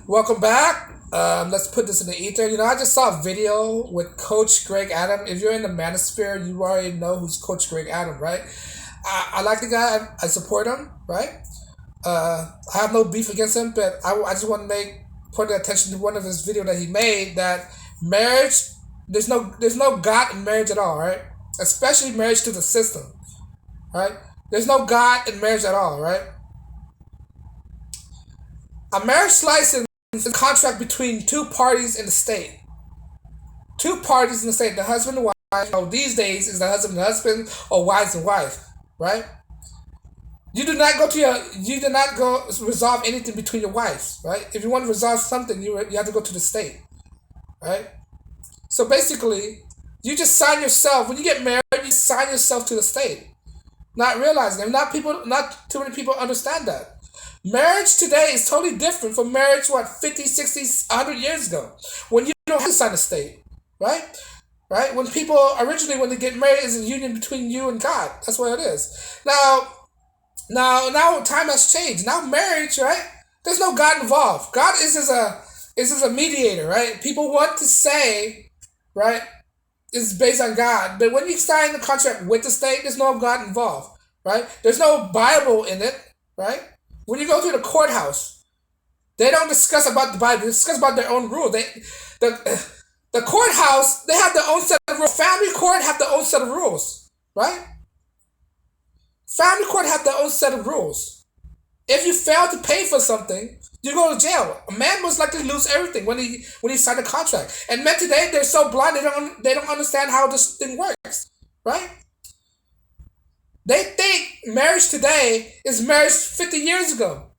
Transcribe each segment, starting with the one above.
Welcome back. Let's put this in the ether. I just saw a video with Coach Greg Adam. If you're in the Manosphere, you already know who's Coach Greg Adam, right? I like the guy. I support him, right? I have no beef against him, but I just want to put attention to one of his video that he made that marriage. There's no God in marriage at all, right? Especially marriage to the system, right? There's no God in marriage at all, right? A marriage license is a contract between two parties in the state. Two parties in the state, the husband and wife. These days is the husband and husband or wives and wife, right? You do not go resolve anything between your wives, right? If you want to resolve something, you have to go to the state, right? So basically, you just sign yourself when you get married. You sign yourself to the state, not realizing it. Not too many people understand that. Marriage today is totally different from marriage, 50, 60, 100 years ago, when you don't have to sign a state, right? Right? When when they get married, is a union between you and God. That's what it is. Now, time has changed. Now, marriage, right? There's no God involved. God is a mediator, right? People want to say, right, it's based on God, but when you sign the contract with the state, there's no God involved, right? There's no Bible in it, right? When you go to the courthouse, they don't discuss about the Bible. They discuss about their own rules. The courthouse, they have their own set of rules. Family court have their own set of rules, right? Family court have their own set of rules. If you fail to pay for something, you go to jail. A man most likely lose everything when he signed a contract. And men today, they're so blind they don't understand how this thing works, right? They think marriage today is marriage 50 years ago,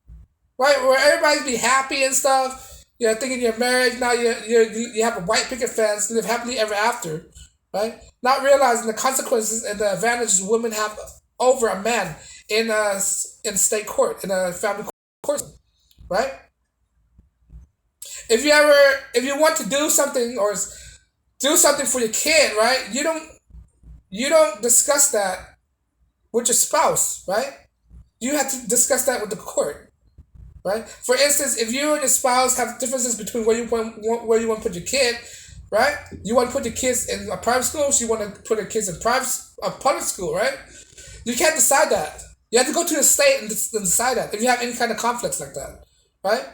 right? Where everybody be happy and stuff. You're thinking you're married now. You have a white picket fence, live happily ever after, right? Not realizing the consequences and the advantages women have over a man in state court, in a family court, right? If you want to do something or do something for your kid, right? You don't discuss that with your spouse, right? You have to discuss that with the court, right? For instance, if you and your spouse have differences between where you want to put your kid, right? You want to put your kids in a private school, so you want to put your kids in public school, right? You can't decide that. You have to go to the state and decide that if you have any kind of conflicts like that, right?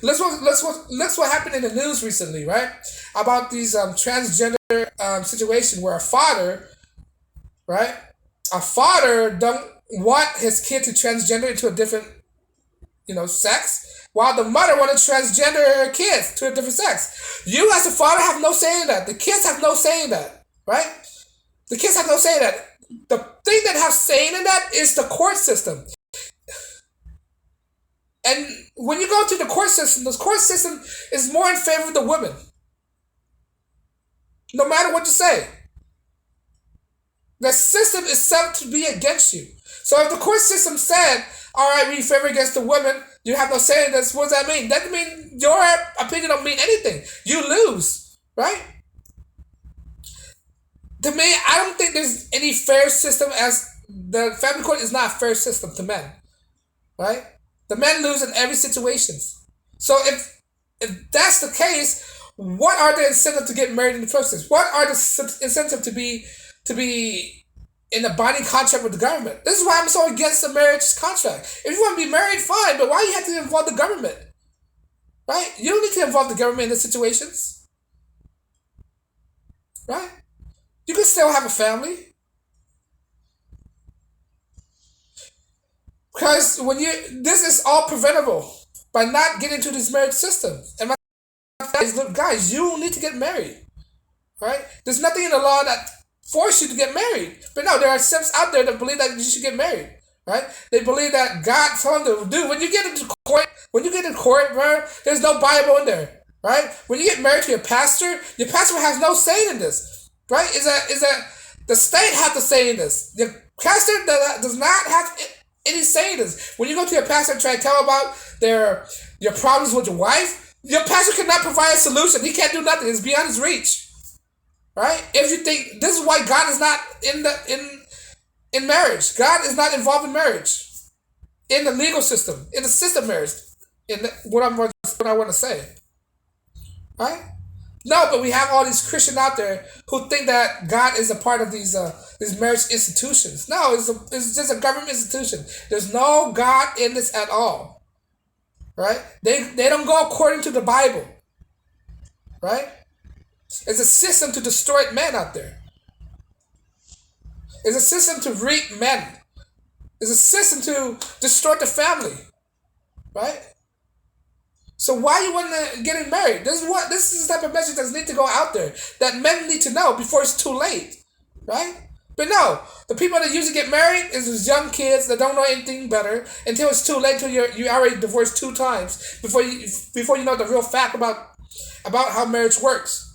Let's what happened in the news recently, right? About these transgender situation where a father, right? A father don't want his kid to transgender into a different, sex, while the mother want to transgender her kids to a different sex. You as a father have no say in that. The kids have no say in that, right? The kids have no say in that. The thing that have say in that is the court system. And when you go to the court system is more in favor of the women. No matter what you say. The system is set to be against you. So if the court system said, all right, we favor against the women, you have no say in this, what does that mean? That doesn't mean your opinion don't mean anything. You lose, right? To me, I don't think there's any fair system, as the family court is not a fair system to men, right? The men lose in every situation. So if that's the case, what are the incentives to get married in the first place? What are the incentives to be in a binding contract with the government? This is why I'm so against the marriage contract. If you want to be married, fine, but why you have to involve the government? Right? You don't need to involve the government in these situations. Right? You can still have a family. Because this is all preventable by not getting into this marriage system. And my guys, look, guys, you don't need to get married. Right? There's nothing in the law that force you to get married. But no, there are simps out there that believe that you should get married. Right? They believe that God told them to do. When you get into court, bro, there's no Bible in there. Right? When you get married to your pastor has no say in this. Right? The state has to say in this. The pastor does not have any say in this. When you go to your pastor and try to tell about your problems with your wife, your pastor cannot provide a solution. He can't do nothing. It's beyond his reach. Right? If you think this is why God is not in marriage. God is not involved in marriage. In the legal system. In the system of marriage. in what I want to say, right? No, but we have all these Christians out there who think that God is a part of these marriage institutions. No, it's just a government institution. There's no God in this at all, right? They don't go according to the Bible, right? It's a system to destroy men out there. It's a system to reap men. It's a system to destroy the family, right? So why you want to getting married? This is the type of message that needs to go out there that men need to know before it's too late, right? But no, the people that usually get married is those young kids that don't know anything better until it's too late. Until you already divorced 2 times before you know the real fact about how marriage works.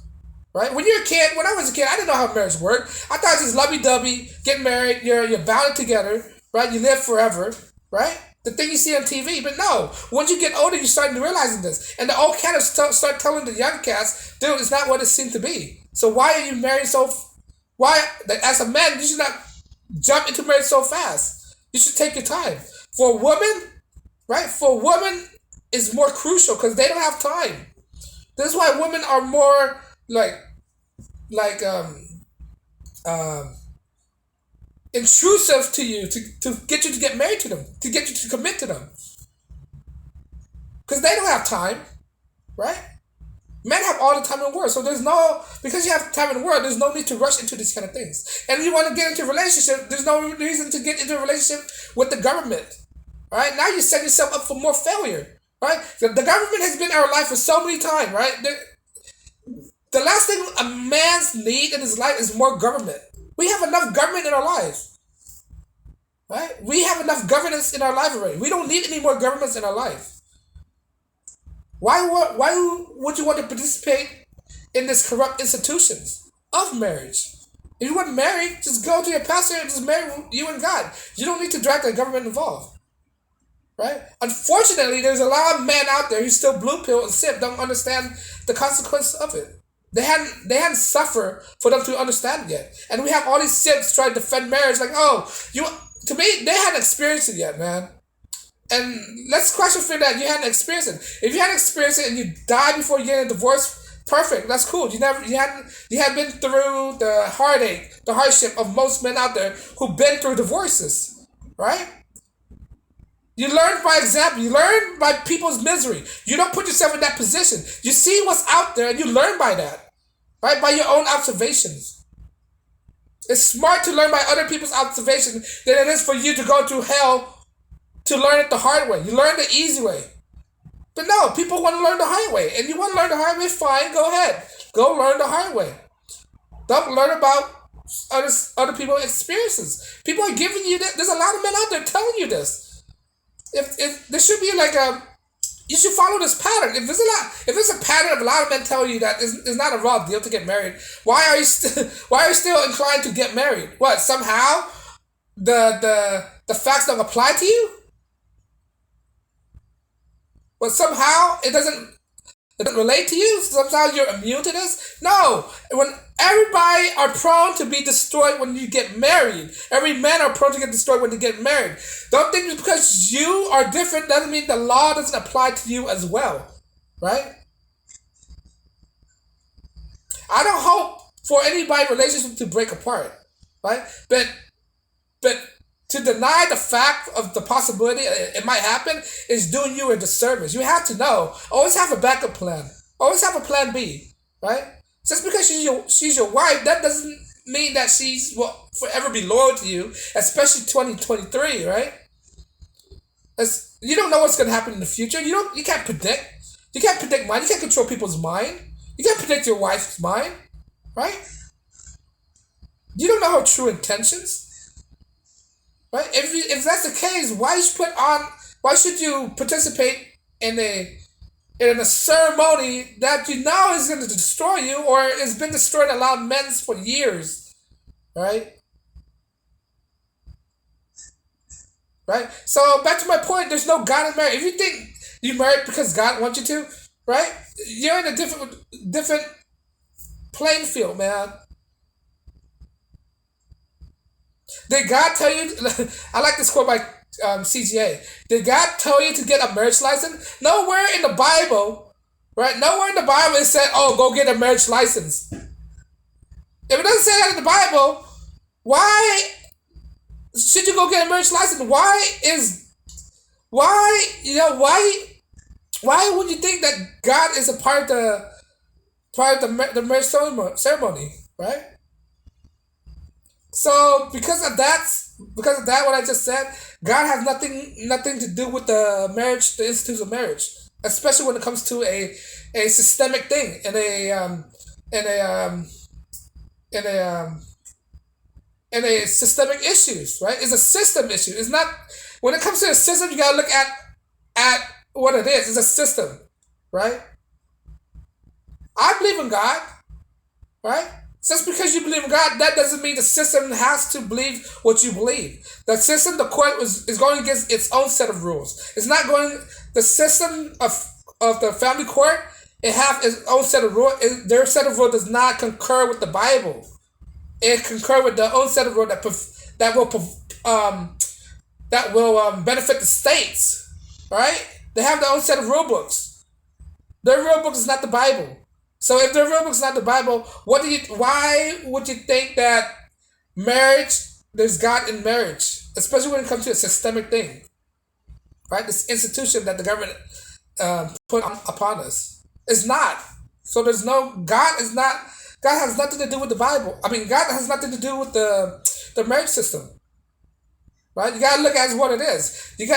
Right? When you're a kid, when I was a kid, I didn't know how marriage worked. I thought it's just lovey-dovey, get married, you're bound together, right? You live forever, right? The thing you see on TV. But no, once you get older, you're starting to realize this. And the old cats start telling the young cats, dude, it's not what it seemed to be. So why are you married why, as a man, you should not jump into marriage so fast. You should take your time. For a woman, right? For a woman, it's more crucial because they don't have time. This is why women are more like intrusive to you to get you to get married to them, to get you to commit to them, because they don't have time, right? Men have all the time in the world, so because you have time in the world, there's no need to rush into these kind of things. And if you want to get into a relationship, there's no reason to get into a relationship with the government, right? Now you set yourself up for more failure, right? The government has been in our life for so many times, right? The last thing a man's need in his life is more government. We have enough government in our lives, right? We have enough governance in our life already. We don't need any more governments in our life. Why would you want to participate in this corrupt institutions of marriage? If you want married, just go to your pastor and just marry you and God. You don't need to drag the government involved, right? Unfortunately, there's a lot of men out there who still blue pill and sip, don't understand the consequences of it. They hadn't suffered for them to understand it yet. And we have all these sips trying to defend marriage like, to me, they hadn't experienced it yet, man. And let's question for that you hadn't experienced it. If you hadn't experienced it and you died before you get a divorce, perfect, that's cool. You hadn't been through the heartache, the hardship of most men out there who've been through divorces, right? You learn by example. You learn by people's misery. You don't put yourself in that position. You see what's out there and you learn by that, right? By your own observations. It's smart to learn by other people's observations than it is for you to go through hell to learn it the hard way. You learn the easy way. But no, people want to learn the hard way. And you want to learn the hard way, fine, go ahead. Go learn the hard way. Don't learn about other people's experiences. People are giving you this. There's a lot of men out there telling you this. If there should be you should follow this pattern. If there's a pattern of a lot of men telling you that it's not a raw deal to get married, why are you still inclined to get married? What, somehow the facts don't apply to you? But somehow it doesn't relate to you? Somehow you're immune to this? No. When everybody are prone to be destroyed when you get married. Every man are prone to get destroyed when they get married. Don't think because you are different doesn't mean the law doesn't apply to you as well. Right? I don't hope for anybody's relationship to break apart. Right? But to deny the fact of the possibility it might happen is doing you a disservice. You have to know. Always have a backup plan. Always have a plan B, right? Just because she's your wife, that doesn't mean that she's will forever be loyal to you, especially 2023, right? You don't know what's going to happen in the future. You can't predict. You can't predict mind. You can't control people's mind. You can't predict your wife's mind, right? You don't know her true intentions. Right? If that's the case, why should you participate in a ceremony that you know is going to destroy you or has been destroying a lot of men for years, right? Right? So back to my point, there's no God in marriage. If you think you married because God wants you to, right? You're in a different playing field, man. Did God tell you? I like this quote by CGA. Did God tell you to get a marriage license? Nowhere in the Bible, right? Nowhere in the Bible it said, "Oh, go get a marriage license." If it doesn't say that in the Bible, why should you go get a marriage license? Why why would you think that God is a part of the marriage ceremony, right? So because of that, what I just said, God has nothing to do with the marriage, the institutes of marriage, especially when it comes to a systemic thing and and a and a and a systemic issues, right? It's a system issue. It's not when it comes to a system, you gotta look at what it is. It's a system, right? I believe in God, right? Just because you believe in God, that doesn't mean the system has to believe what you believe. The system, the court is going against its own set of rules. It's not going. The system of the family court, it have its own set of rules. Their set of rules does not concur with the Bible. It concur with their own set of rules that will benefit the states, right? They have their own set of rule books. Their rule book is not the Bible. So if their rule book is not the Bible, why would you think that marriage, there's God in marriage, especially when it comes to a systemic thing, right? This institution that the government put upon us. It's not. So there's no, God has nothing to do with the Bible. I mean, God has nothing to do with the marriage system, right? You gotta look at what it is. You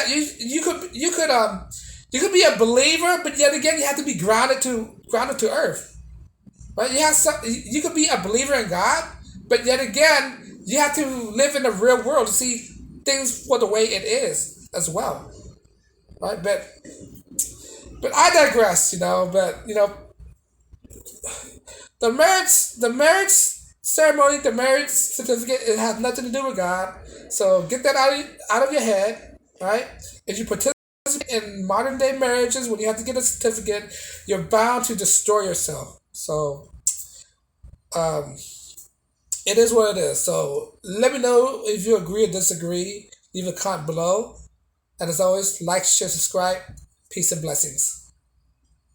could be a believer, but yet again you have to be grounded to earth, right? You could be a believer in God, but yet again you have to live in the real world to see things for the way it is as well, right? But I digress, But the marriage ceremony, the marriage certificate, it has nothing to do with God. So get that out of your head, right? If you participate in modern day marriages, when you have to get a certificate, you're bound to destroy yourself. So it is what it is. So let me know if you agree or disagree. Leave a comment below. And as always, like, share, subscribe. Peace and blessings.